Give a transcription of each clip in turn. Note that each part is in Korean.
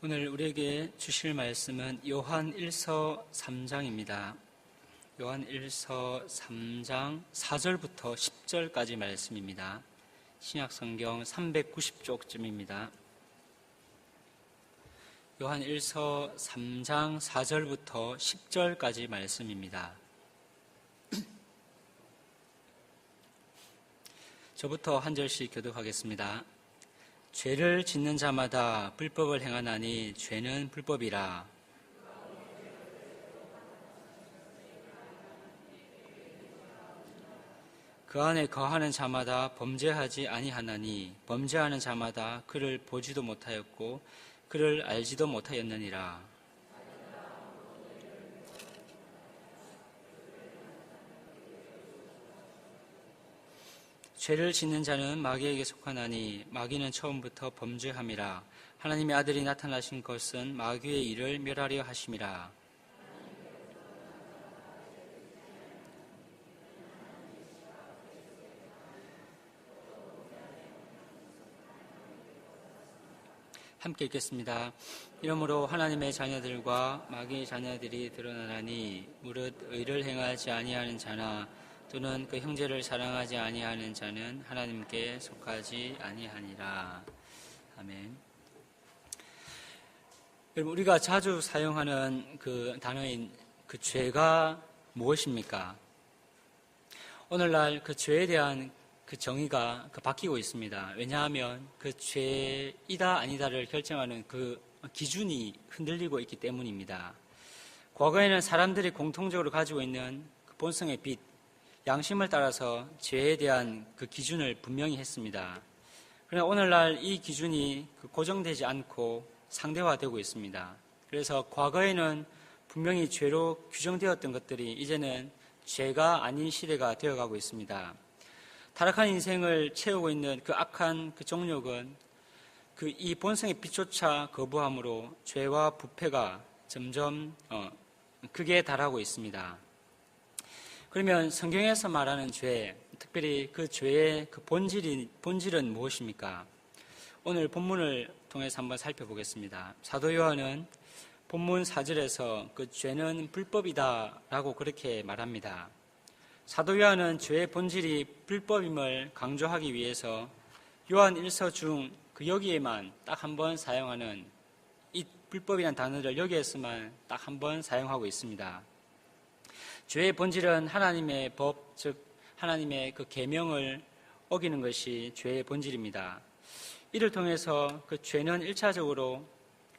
오늘 우리에게 주실 말씀은 요한 1서 3장입니다. 요한 1서 3장 4절부터 10절까지 말씀입니다. 신약성경 390쪽쯤입니다. 요한 1서 3장 4절부터 10절까지 말씀입니다. 저부터 한 절씩 교독하겠습니다. 죄를 짓는 자마다 불법을 행하나니 죄는 불법이라. 그 안에 거하는 자마다 범죄하지 아니하나니 범죄하는 자마다 그를 보지도 못하였고 그를 알지도 못하였느니라. 죄를 짓는 자는 마귀에게 속하나니 마귀는 처음부터 범죄함이라. 하나님의 아들이 나타나신 것은 마귀의 일을 멸하려 하심이라. 함께 읽겠습니다. 이러므로 하나님의 자녀들과 마귀의 자녀들이 드러나나니 무릇 의를 행하지 아니하는 자나 또는 그 형제를 사랑하지 아니하는 자는 하나님께 속하지 아니하니라. 아멘. 여러분, 우리가 자주 사용하는 그 단어인 그 죄가 무엇입니까? 오늘날 그 죄에 대한 그 정의가 바뀌고 있습니다. 왜냐하면 그 죄이다 아니다를 결정하는 그 기준이 흔들리고 있기 때문입니다. 과거에는 사람들이 공통적으로 가지고 있는 그 본성의 빛, 양심을 따라서 죄에 대한 그 기준을 분명히 했습니다. 그러나 오늘날 이 기준이 고정되지 않고 상대화되고 있습니다. 그래서 과거에는 분명히 죄로 규정되었던 것들이 이제는 죄가 아닌 시대가 되어가고 있습니다. 타락한 인생을 채우고 있는 그 악한 그 종력은 이 본성의 빛조차 거부함으로 죄와 부패가 점점 극에 달하고 있습니다. 그러면 성경에서 말하는 죄, 특별히 그 죄의 그 본질은 무엇입니까? 오늘 본문을 통해서 한번 살펴보겠습니다. 사도 요한은 본문 4절에서 그 죄는 불법이다라고 그렇게 말합니다. 사도 요한은 죄의 본질이 불법임을 강조하기 위해서 요한 1서 중 그 여기에만 딱 한 번 사용하는 이 불법이라는 단어를 여기에서만 딱 한 번 사용하고 있습니다. 죄의 본질은 하나님의 법, 즉 하나님의 그 계명을 어기는 것이 죄의 본질입니다. 이를 통해서 그 죄는 1차적으로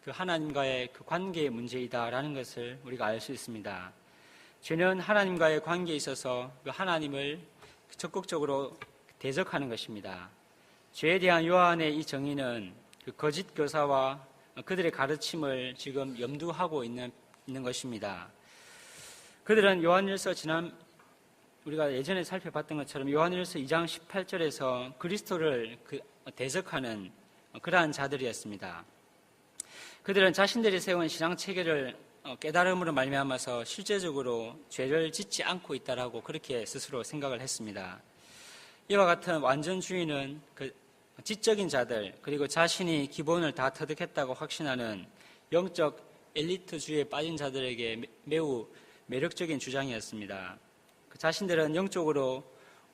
그 하나님과의 그 관계의 문제이다라는 것을 우리가 알 수 있습니다. 죄는 하나님과의 관계에 있어서 그 하나님을 적극적으로 대적하는 것입니다. 죄에 대한 요한의 이 정의는 그 거짓 교사와 그들의 가르침을 지금 염두하고 있는 것입니다. 그들은 요한일서 우리가 예전에 살펴봤던 것처럼 요한일서 2장 18절에서 그리스도를 대적하는 그러한 자들이었습니다. 그들은 자신들이 세운 신앙 체계를 깨달음으로 말미암아서 실제적으로 죄를 짓지 않고 있다라고 그렇게 스스로 생각을 했습니다. 이와 같은 완전주의는 그 지적인 자들, 그리고 자신이 기본을 다 터득했다고 확신하는 영적 엘리트주의에 빠진 자들에게 매우 매력적인 주장이었습니다. 자신들은 영적으로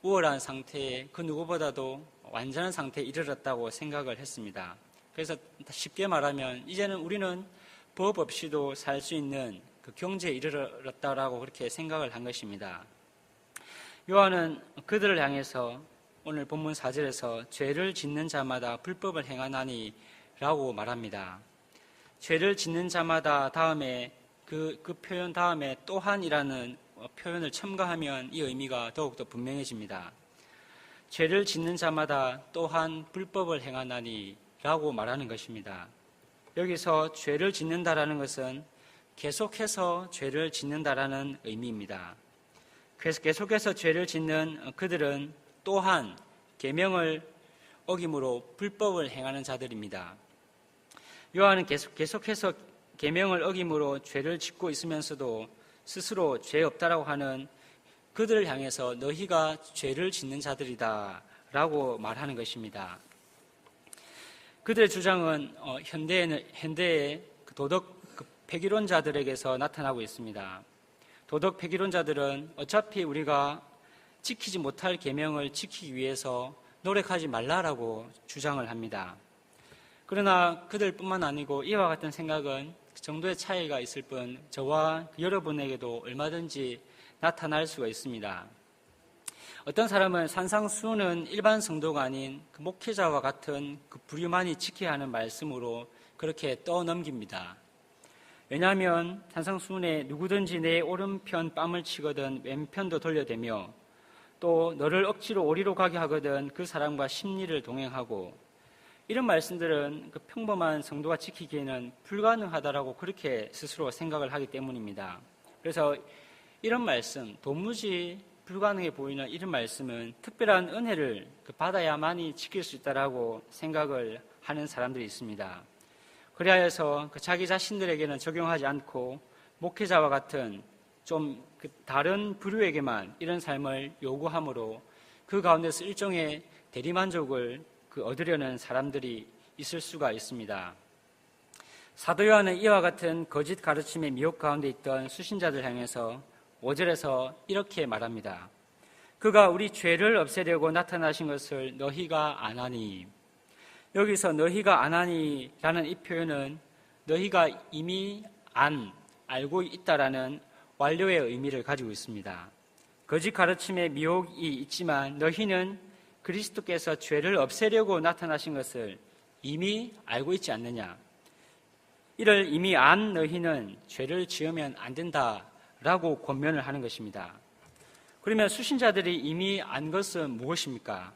우월한 상태에 그 누구보다도 완전한 상태에 이르렀다고 생각을 했습니다. 그래서 쉽게 말하면 이제는 우리는 법 없이도 살 수 있는 그 경지에 이르렀다라고 그렇게 생각을 한 것입니다. 요한은 그들을 향해서 오늘 본문 4절에서 죄를 짓는 자마다 불법을 행하나니 라고 말합니다. 죄를 짓는 자마다 다음에 그 표현 다음에 또한이라는 표현을 첨가하면 이 의미가 더욱더 분명해집니다. 죄를 짓는 자마다 또한 불법을 행하나니 라고 말하는 것입니다. 여기서 죄를 짓는다라는 것은 계속해서 죄를 짓는다라는 의미입니다. 그래서 계속해서 죄를 짓는 그들은 또한 계명을 어김으로 불법을 행하는 자들입니다. 요한은 계속해서 계명을 어김으로 죄를 짓고 있으면서도 스스로 죄 없다라고 하는 그들을 향해서 너희가 죄를 짓는 자들이다 라고 말하는 것입니다. 그들의 주장은 현대의 도덕 폐기론자들에게서 나타나고 있습니다. 도덕 폐기론자들은 어차피 우리가 지키지 못할 계명을 지키기 위해서 노력하지 말라라고 주장을 합니다. 그러나 그들뿐만 아니고 이와 같은 생각은 정도의 차이가 있을 뿐 저와 여러분에게도 얼마든지 나타날 수가 있습니다. 어떤 사람은 산상수훈은 일반 성도가 아닌 그 목회자와 같은 그 부류만이 지켜야 하는 말씀으로 그렇게 떠넘깁니다. 왜냐하면 산상수훈에 누구든지 내 오른편 뺨을 치거든 왼편도 돌려대며 또 너를 억지로 오리로 가게 하거든 그 사람과 심리를 동행하고, 이런 말씀들은 그 평범한 성도가 지키기에는 불가능하다라고 그렇게 스스로 생각을 하기 때문입니다. 그래서 이런 말씀, 도무지 불가능해 보이는 이런 말씀은 특별한 은혜를 받아야만이 지킬 수 있다라고 생각을 하는 사람들이 있습니다. 그리하여서 자기 자신들에게는 적용하지 않고 목회자와 같은 좀 다른 부류에게만 이런 삶을 요구함으로 그 가운데서 일종의 대리만족을 얻으려는 사람들이 있을 수가 있습니다. 사도 요한은 이와 같은 거짓 가르침의 미혹 가운데 있던 수신자들 향해서 5절에서 이렇게 말합니다. 그가 우리 죄를 없애려고 나타나신 것을 너희가 아나니. 여기서 너희가 아나니라는 이 표현은 너희가 이미 알고 있다라는 완료의 의미를 가지고 있습니다. 거짓 가르침의 미혹이 있지만 너희는 그리스도께서 죄를 없애려고 나타나신 것을 이미 알고 있지 않느냐. 이를 이미 안 너희는 죄를 지으면 안 된다라고 권면을 하는 것입니다. 그러면 수신자들이 이미 안 것은 무엇입니까?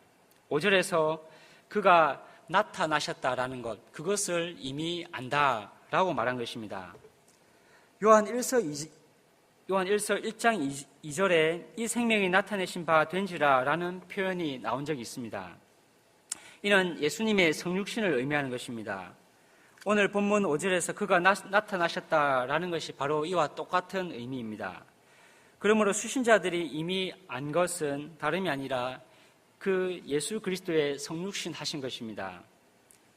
5절에서 그가 나타나셨다라는 것, 그것을 이미 안다라고 말한 것입니다. 요한 1서 1장 2절에 이 생명이 나타내신 바 된지라라는 표현이 나온 적이 있습니다. 이는 예수님의 성육신을 의미하는 것입니다. 오늘 본문 5절에서 그가 나타나셨다라는 것이 바로 이와 똑같은 의미입니다. 그러므로 수신자들이 이미 안 것은 다름이 아니라 그 예수 그리스도의 성육신 하신 것입니다.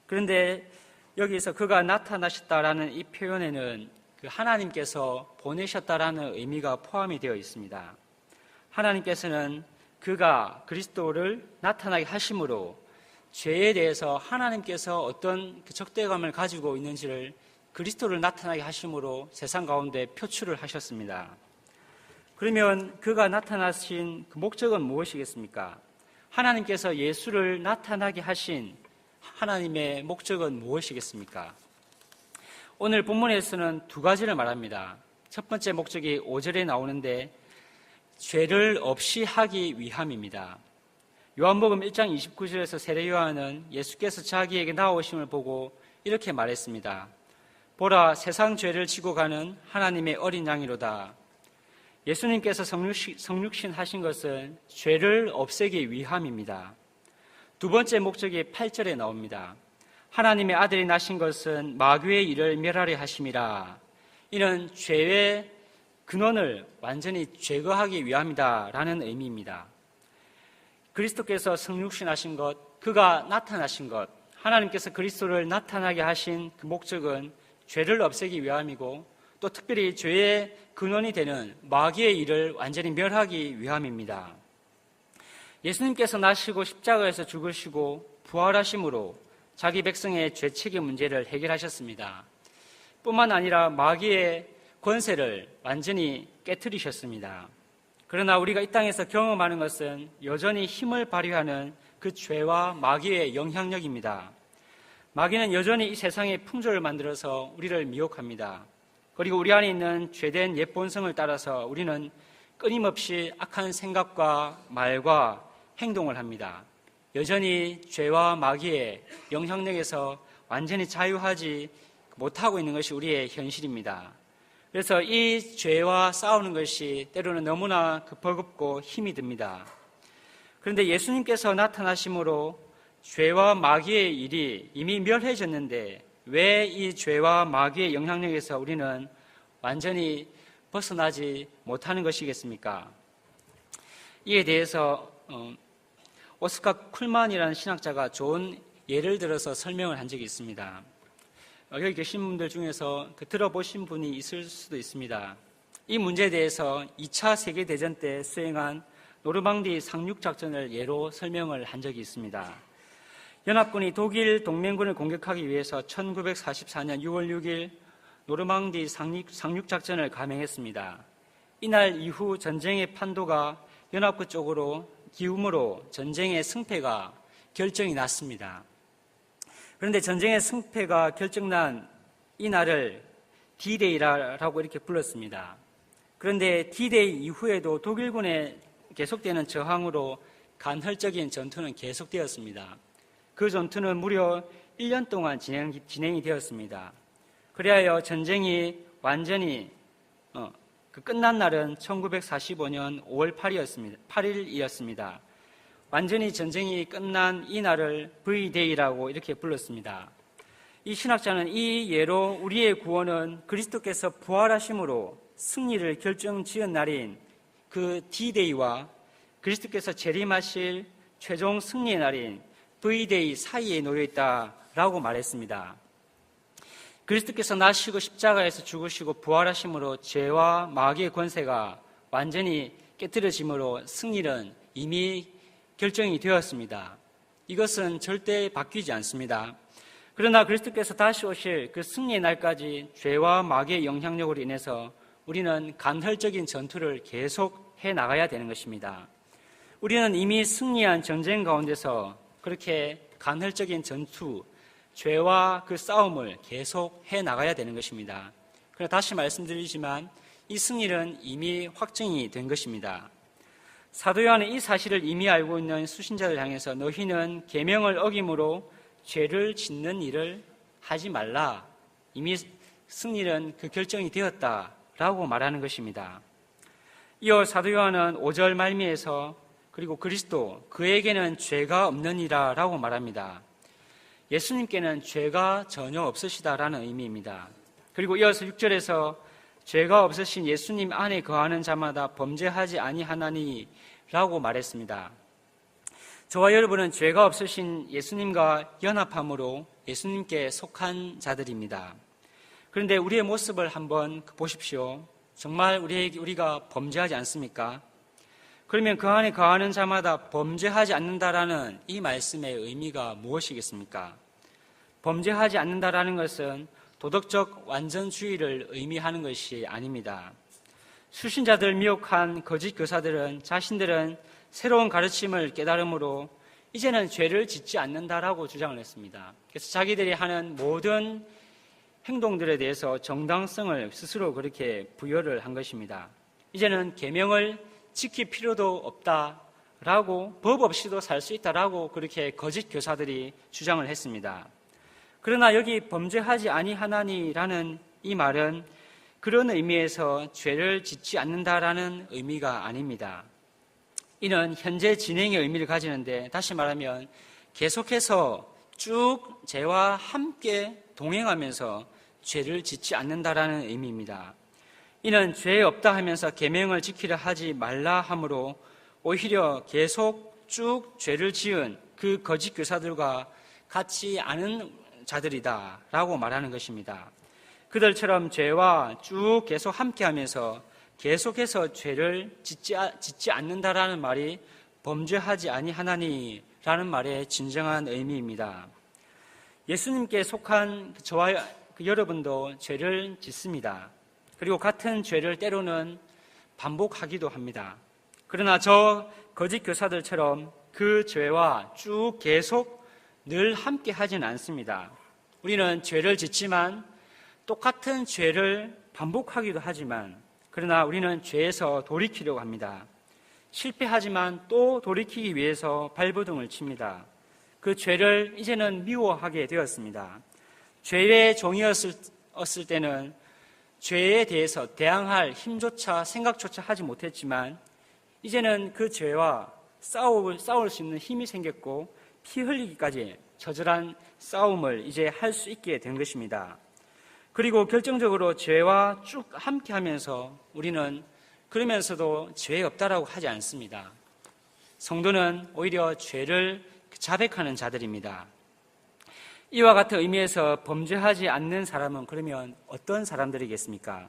그런데 여기서 그가 나타나셨다라는 이 표현에는 하나님께서 보내셨다라는 의미가 포함이 되어 있습니다. 하나님께서는 그가 그리스도를 나타나게 하심으로 죄에 대해서 하나님께서 어떤 적대감을 가지고 있는지를 그리스도를 나타나게 하심으로 세상 가운데 표출을 하셨습니다. 그러면 그가 나타나신 그 목적은 무엇이겠습니까? 하나님께서 예수를 나타나게 하신 하나님의 목적은 무엇이겠습니까? 오늘 본문에서는 두 가지를 말합니다. 첫 번째 목적이 5절에 나오는데 죄를 없이 하기 위함입니다. 요한복음 1장 29절에서 세례 요한은 예수께서 자기에게 나오심을 보고 이렇게 말했습니다. 보라, 세상 죄를 지고 가는 하나님의 어린 양이로다. 예수님께서 성육신 하신 것은 죄를 없애기 위함입니다. 두 번째 목적이 8절에 나옵니다. 하나님의 아들이 나신 것은 마귀의 일을 멸하려 하심이라. 이는 죄의 근원을 완전히 제거하기 위함이다 라는 의미입니다. 그리스도께서 성육신하신 것, 그가 나타나신 것, 하나님께서 그리스도를 나타나게 하신 그 목적은 죄를 없애기 위함이고 또 특별히 죄의 근원이 되는 마귀의 일을 완전히 멸하기 위함입니다. 예수님께서 나시고 십자가에서 죽으시고 부활하심으로 자기 백성의 죄책의 문제를 해결하셨습니다. 뿐만 아니라 마귀의 권세를 완전히 깨트리셨습니다. 그러나 우리가 이 땅에서 경험하는 것은 여전히 힘을 발휘하는 그 죄와 마귀의 영향력입니다. 마귀는 여전히 이 세상의 풍조를 만들어서 우리를 미혹합니다. 그리고 우리 안에 있는 죄된 옛 본성을 따라서 우리는 끊임없이 악한 생각과 말과 행동을 합니다. 여전히 죄와 마귀의 영향력에서 완전히 자유하지 못하고 있는 것이 우리의 현실입니다. 그래서 이 죄와 싸우는 것이 때로는 너무나 버겁고 힘이 듭니다. 그런데 예수님께서 나타나심으로 죄와 마귀의 일이 이미 멸해졌는데 왜 이 죄와 마귀의 영향력에서 우리는 완전히 벗어나지 못하는 것이겠습니까? 이에 대해서 오스카 쿨만이라는 신학자가 좋은 예를 들어서 설명을 한 적이 있습니다. 여기 계신 분들 중에서 들어보신 분이 있을 수도 있습니다. 이 문제에 대해서 2차 세계대전 때 수행한 노르망디 상륙작전을 예로 설명을 한 적이 있습니다. 연합군이 독일 동맹군을 공격하기 위해서 1944년 6월 6일 노르망디 상륙작전을 감행했습니다. 이날 이후 전쟁의 판도가 연합군 쪽으로 기움으로 전쟁의 승패가 결정이 났습니다. 그런데 전쟁의 승패가 결정난 이날을 D-Day라고 이렇게 불렀습니다. 그런데 D-Day 이후에도 독일군의 계속되는 저항으로 간헐적인 전투는 계속되었습니다. 그 전투는 무려 1년 동안 진행이 되었습니다. 그리하여 전쟁이 완전히 끝난 날은 1945년 5월 8일이었습니다. 완전히 전쟁이 끝난 이 날을 V-Day라고 이렇게 불렀습니다. 이 신학자는 이 예로 우리의 구원은 그리스도께서 부활하심으로 승리를 결정지은 날인 그 D-Day와 그리스도께서 재림하실 최종 승리의 날인 V-Day 사이에 놓여 있다라고 말했습니다. 그리스도께서 나시고 십자가에서 죽으시고 부활하심으로 죄와 마귀의 권세가 완전히 깨뜨려짐으로 승리는 이미 결정이 되었습니다. 이것은 절대 바뀌지 않습니다. 그러나 그리스도께서 다시 오실 그 승리의 날까지 죄와 마귀의 영향력으로 인해서 우리는 간헐적인 전투를 계속 해 나가야 되는 것입니다. 우리는 이미 승리한 전쟁 가운데서 그렇게 간헐적인 전투, 죄와 그 싸움을 계속 해 나가야 되는 것입니다. 그러나 다시 말씀드리지만 이 승리는 이미 확정이 된 것입니다. 사도 요한은 이 사실을 이미 알고 있는 수신자들 향해서 너희는 계명을 어김으로 죄를 짓는 일을 하지 말라. 이미 승리는 그 결정이 되었다라고 말하는 것입니다. 이어 사도 요한은 5절 말미에서 그리고 그리스도 그에게는 죄가 없느니라 라고 말합니다. 예수님께는 죄가 전혀 없으시다라는 의미입니다. 그리고 이어서 6절에서 죄가 없으신 예수님 안에 거하는 자마다 범죄하지 아니하나니 라고 말했습니다. 저와 여러분은 죄가 없으신 예수님과 연합함으로 예수님께 속한 자들입니다. 그런데 우리의 모습을 한번 보십시오. 정말 우리가 범죄하지 않습니까? 그러면 그 안에 거하는 자마다 범죄하지 않는다라는 이 말씀의 의미가 무엇이겠습니까? 범죄하지 않는다라는 것은 도덕적 완전주의를 의미하는 것이 아닙니다. 수신자들 미혹한 거짓 교사들은 자신들은 새로운 가르침을 깨달음으로 이제는 죄를 짓지 않는다라고 주장을 했습니다. 그래서 자기들이 하는 모든 행동들에 대해서 정당성을 스스로 그렇게 부여를 한 것입니다. 이제는 계명을 지킬 필요도 없다라고 법 없이도 살 수 있다라고 그렇게 거짓 교사들이 주장을 했습니다. 그러나 여기 범죄하지 아니하나니라는 이 말은 그런 의미에서 죄를 짓지 않는다라는 의미가 아닙니다. 이는 현재 진행의 의미를 가지는데 다시 말하면 계속해서 쭉 죄와 함께 동행하면서 죄를 짓지 않는다라는 의미입니다. 이는 죄 없다 하면서 계명을 지키려 하지 말라 하므로 오히려 계속 쭉 죄를 지은 그 거짓 교사들과 같지 않은 자들이다라고 말하는 것입니다. 그들처럼 죄와 쭉 계속 함께하면서 계속해서 죄를 짓지 않는다라는 말이 범죄하지 아니하나니라는 말의 진정한 의미입니다. 예수님께 속한 저와 여러분도 죄를 짓습니다. 그리고 같은 죄를 때로는 반복하기도 합니다. 그러나 저 거짓 교사들처럼 그 죄와 쭉 계속 늘 함께 하진 않습니다. 우리는 죄를 짓지만 똑같은 죄를 반복하기도 하지만 그러나 우리는 죄에서 돌이키려고 합니다. 실패하지만 또 돌이키기 위해서 발버둥을 칩니다. 그 죄를 이제는 미워하게 되었습니다. 죄의 종이었을 때는 죄에 대해서 대항할 힘조차 생각조차 하지 못했지만 이제는 그 죄와 싸울 수 있는 힘이 생겼고 피 흘리기까지 처절한 싸움을 이제 할 수 있게 된 것입니다. 그리고 결정적으로 죄와 쭉 함께하면서 우리는 그러면서도 죄 없다라고 하지 않습니다. 성도는 오히려 죄를 자백하는 자들입니다. 이와 같은 의미에서 범죄하지 않는 사람은 그러면 어떤 사람들이겠습니까?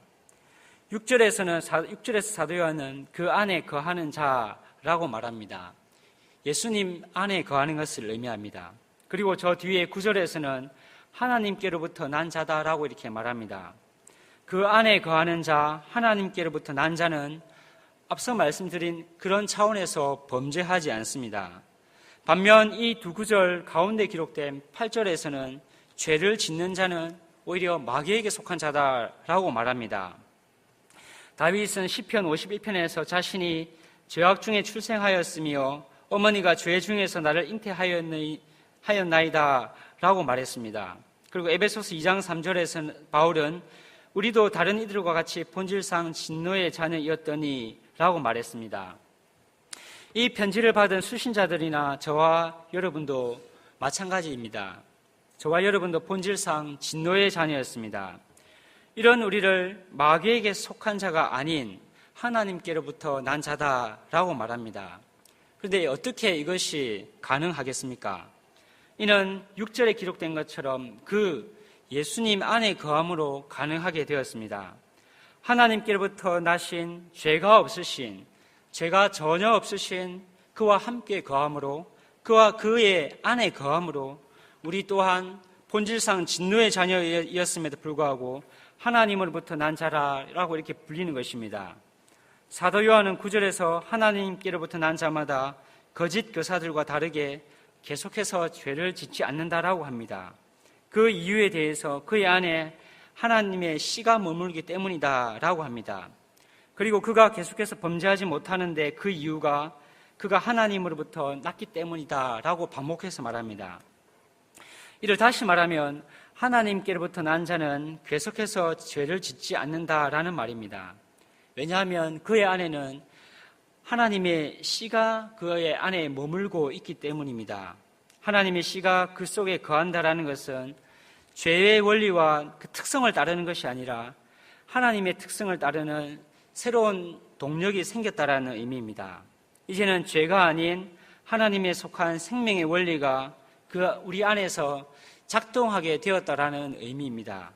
6절에서 사도 요한은 그 안에 거하는 자라고 말합니다. 예수님 안에 거하는 것을 의미합니다. 그리고 저 뒤에 9절에서는 하나님께로부터 난 자다라고 이렇게 말합니다. 그 안에 거하는 자, 하나님께로부터 난 자는 앞서 말씀드린 그런 차원에서 범죄하지 않습니다. 반면 이 두 구절 가운데 기록된 8절에서는 죄를 짓는 자는 오히려 마귀에게 속한 자다라고 말합니다. 다윗은 시편 51편에서 자신이 죄악 중에 출생하였으며 어머니가 죄 중에서 나를 잉태하였나이다 라고 말했습니다. 그리고 에베소서 2장 3절에서 바울은 우리도 다른 이들과 같이 본질상 진노의 자녀이었더니 라고 말했습니다. 이 편지를 받은 수신자들이나 저와 여러분도 마찬가지입니다. 저와 여러분도 본질상 진노의 자녀였습니다. 이런 우리를 마귀에게 속한 자가 아닌 하나님께로부터 난 자다라고 말합니다. 그런데 어떻게 이것이 가능하겠습니까? 이는 6절에 기록된 것처럼 그 예수님 안에 거함으로 가능하게 되었습니다. 하나님께로부터 나신 죄가 없으신, 죄가 전혀 없으신 그와 함께 거함으로, 그와 그의 안에 거함으로 우리 또한 본질상 진노의 자녀였음에도 불구하고 하나님으로부터 난 자라라고 이렇게 불리는 것입니다. 사도 요한은 9절에서 하나님께로부터 난 자마다 거짓 교사들과 다르게 계속해서 죄를 짓지 않는다라고 합니다. 그 이유에 대해서 그의 안에 하나님의 씨가 머물기 때문이다라고 합니다. 그리고 그가 계속해서 범죄하지 못하는데 그 이유가 그가 하나님으로부터 났기 때문이다라고 반복해서 말합니다. 이를 다시 말하면 하나님께로부터 난 자는 계속해서 죄를 짓지 않는다라는 말입니다. 왜냐하면 그의 안에는 하나님의 씨가 그의 안에 머물고 있기 때문입니다. 하나님의 씨가 그 속에 거한다라는 것은 죄의 원리와 그 특성을 따르는 것이 아니라 하나님의 특성을 따르는 새로운 동력이 생겼다라는 의미입니다. 이제는 죄가 아닌 하나님에 속한 생명의 원리가 우리 안에서 작동하게 되었다라는 의미입니다.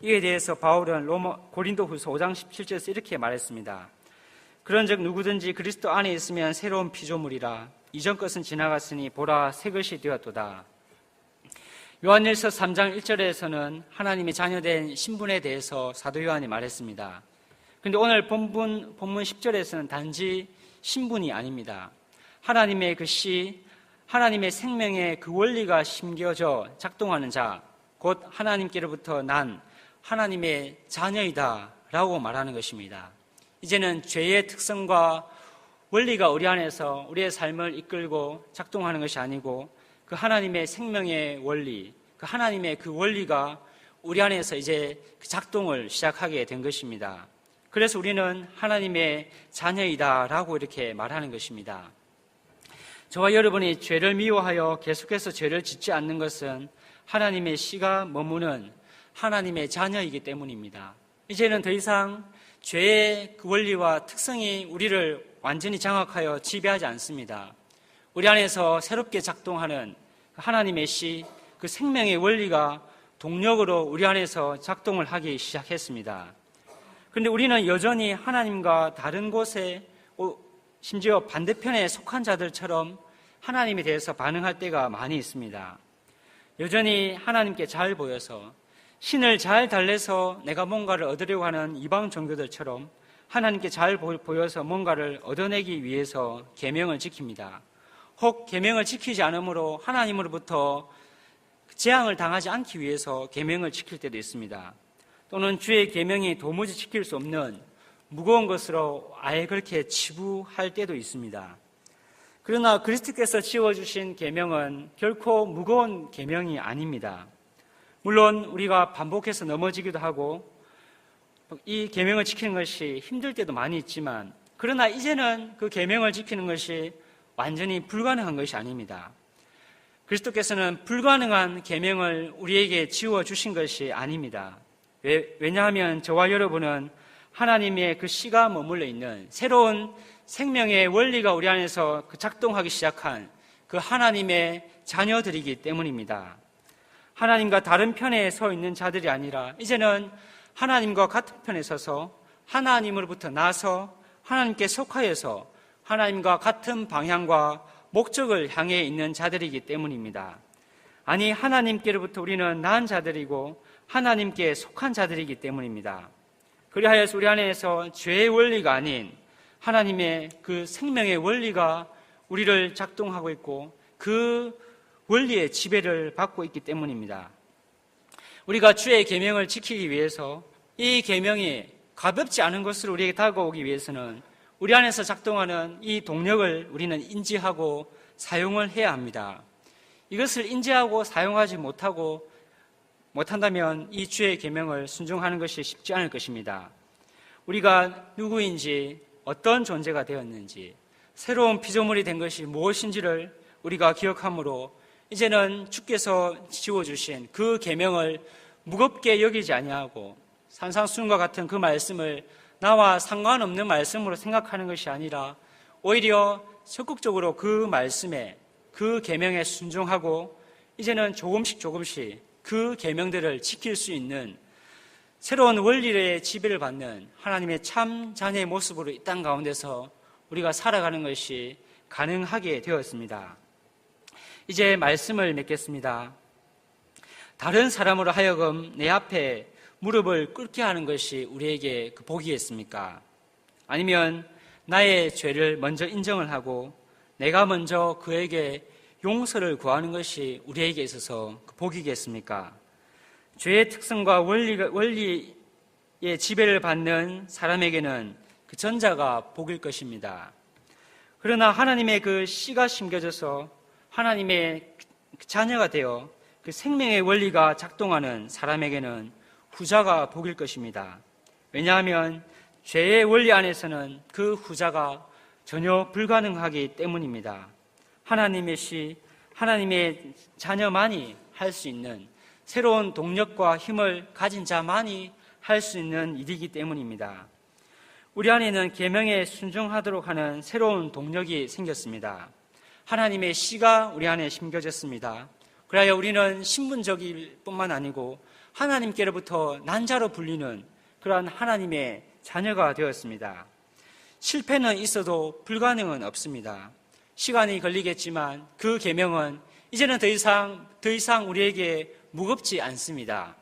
이에 대해서 바울은 고린도후서 5장 17절에서 이렇게 말했습니다. 그런즉 누구든지 그리스도 안에 있으면 새로운 피조물이라 이전 것은 지나갔으니 보라 새 것이 되었도다. 요한일서 3장 1절에서는 하나님의 자녀된 신분에 대해서 사도 요한이 말했습니다. 그런데 오늘 본문 10절에서는 단지 신분이 아닙니다. 하나님의 그 씨, 하나님의 생명의 그 원리가 심겨져 작동하는 자, 곧 하나님께로부터 난 하나님의 자녀이다 라고 말하는 것입니다. 이제는 죄의 특성과 원리가 우리 안에서 우리의 삶을 이끌고 작동하는 것이 아니고 그 하나님의 생명의 원리, 그 하나님의 그 원리가 우리 안에서 이제 작동을 시작하게 된 것입니다. 그래서 우리는 하나님의 자녀이다라고 이렇게 말하는 것입니다. 저와 여러분이 죄를 미워하여 계속해서 죄를 짓지 않는 것은 하나님의 씨가 머무는 하나님의 자녀이기 때문입니다. 이제는 더 이상 죄의 그 원리와 특성이 우리를 완전히 장악하여 지배하지 않습니다. 우리 안에서 새롭게 작동하는 하나님의 씨, 그 생명의 원리가 동력으로 우리 안에서 작동을 하기 시작했습니다. 그런데 우리는 여전히 하나님과 다른 곳에 심지어 반대편에 속한 자들처럼 하나님에 대해서 반응할 때가 많이 있습니다. 여전히 하나님께 잘 보여서 신을 잘 달래서 내가 뭔가를 얻으려고 하는 이방 종교들처럼 하나님께 잘 보여서 뭔가를 얻어내기 위해서 계명을 지킵니다. 혹 계명을 지키지 않으므로 하나님으로부터 재앙을 당하지 않기 위해서 계명을 지킬 때도 있습니다. 또는 주의 계명이 도무지 지킬 수 없는 무거운 것으로 아예 그렇게 치부할 때도 있습니다. 그러나 그리스도께서 지어주신 계명은 결코 무거운 계명이 아닙니다. 물론 우리가 반복해서 넘어지기도 하고 이 계명을 지키는 것이 힘들 때도 많이 있지만 그러나 이제는 그 계명을 지키는 것이 완전히 불가능한 것이 아닙니다. 그리스도께서는 불가능한 계명을 우리에게 지어주신 것이 아닙니다. 왜냐하면 저와 여러분은 하나님의 그 씨가 머물러 있는 새로운 생명의 원리가 우리 안에서 작동하기 시작한 그 하나님의 자녀들이기 때문입니다. 하나님과 다른 편에 서 있는 자들이 아니라 이제는 하나님과 같은 편에 서서 하나님으로부터 나서 하나님께 속하여서 하나님과 같은 방향과 목적을 향해 있는 자들이기 때문입니다. 아니, 하나님께로부터 우리는 나은 자들이고 하나님께 속한 자들이기 때문입니다. 그리하여서 우리 안에서 죄의 원리가 아닌 하나님의 그 생명의 원리가 우리를 작동하고 있고 그 원리의 지배를 받고 있기 때문입니다. 우리가 주의 계명을 지키기 위해서 이 계명이 가볍지 않은 것으로 우리에게 다가오기 위해서는 우리 안에서 작동하는 이 동력을 우리는 인지하고 사용을 해야 합니다. 이것을 인지하고 사용하지 못한다면 이 주의 계명을 순종하는 것이 쉽지 않을 것입니다. 우리가 누구인지, 어떤 존재가 되었는지, 새로운 피조물이 된 것이 무엇인지를 우리가 기억하므로 이제는 주께서 지워주신 그 계명을 무겁게 여기지 아니하고 산상수훈과 같은 그 말씀을 나와 상관없는 말씀으로 생각하는 것이 아니라 오히려 적극적으로 그 말씀에, 그 계명에 순종하고 이제는 조금씩 그 계명들을 지킬 수 있는 새로운 원리의 지배를 받는 하나님의 참 자녀의 모습으로 이 땅 가운데서 우리가 살아가는 것이 가능하게 되었습니다. 이제 말씀을 맺겠습니다. 다른 사람으로 하여금 내 앞에 무릎을 꿇게 하는 것이 우리에게 그 복이겠습니까? 아니면 나의 죄를 먼저 인정을 하고 내가 먼저 그에게 용서를 구하는 것이 우리에게 있어서 그 복이겠습니까? 죄의 특성과 원리의 지배를 받는 사람에게는 그 전자가 복일 것입니다. 그러나 하나님의 그 씨가 심겨져서 하나님의 자녀가 되어 그 생명의 원리가 작동하는 사람에게는 후자가 복일 것입니다. 왜냐하면 죄의 원리 안에서는 그 후자가 전혀 불가능하기 때문입니다. 하나님의 씨, 하나님의 자녀만이 할 수 있는 새로운 동력과 힘을 가진 자만이 할 수 있는 일이기 때문입니다. 우리 안에는 계명에 순종하도록 하는 새로운 동력이 생겼습니다. 하나님의 씨가 우리 안에 심겨졌습니다. 그래야 우리는 신분적일 뿐만 아니고 하나님께로부터 난자로 불리는 그러한 하나님의 자녀가 되었습니다. 실패는 있어도 불가능은 없습니다. 시간이 걸리겠지만 그 계명은 이제는 더 이상 우리에게 무겁지 않습니다.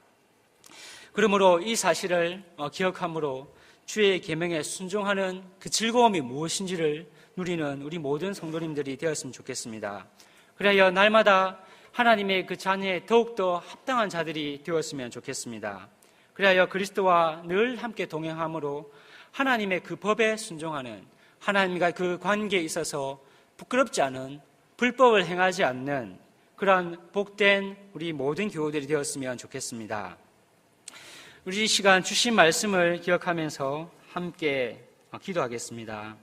그러므로 이 사실을 기억함으로 주의 계명에 순종하는 그 즐거움이 무엇인지를 누리는 우리 모든 성도님들이 되었으면 좋겠습니다. 그래야 날마다 하나님의 그 자녀에 더욱더 합당한 자들이 되었으면 좋겠습니다. 그래야 그리스도와 늘 함께 동행함으로 하나님의 그 법에 순종하는, 하나님과 그 관계에 있어서 부끄럽지 않은, 불법을 행하지 않는 그러한 복된 우리 모든 교우들이 되었으면 좋겠습니다. 우리 이 시간 주신 말씀을 기억하면서 함께 기도하겠습니다.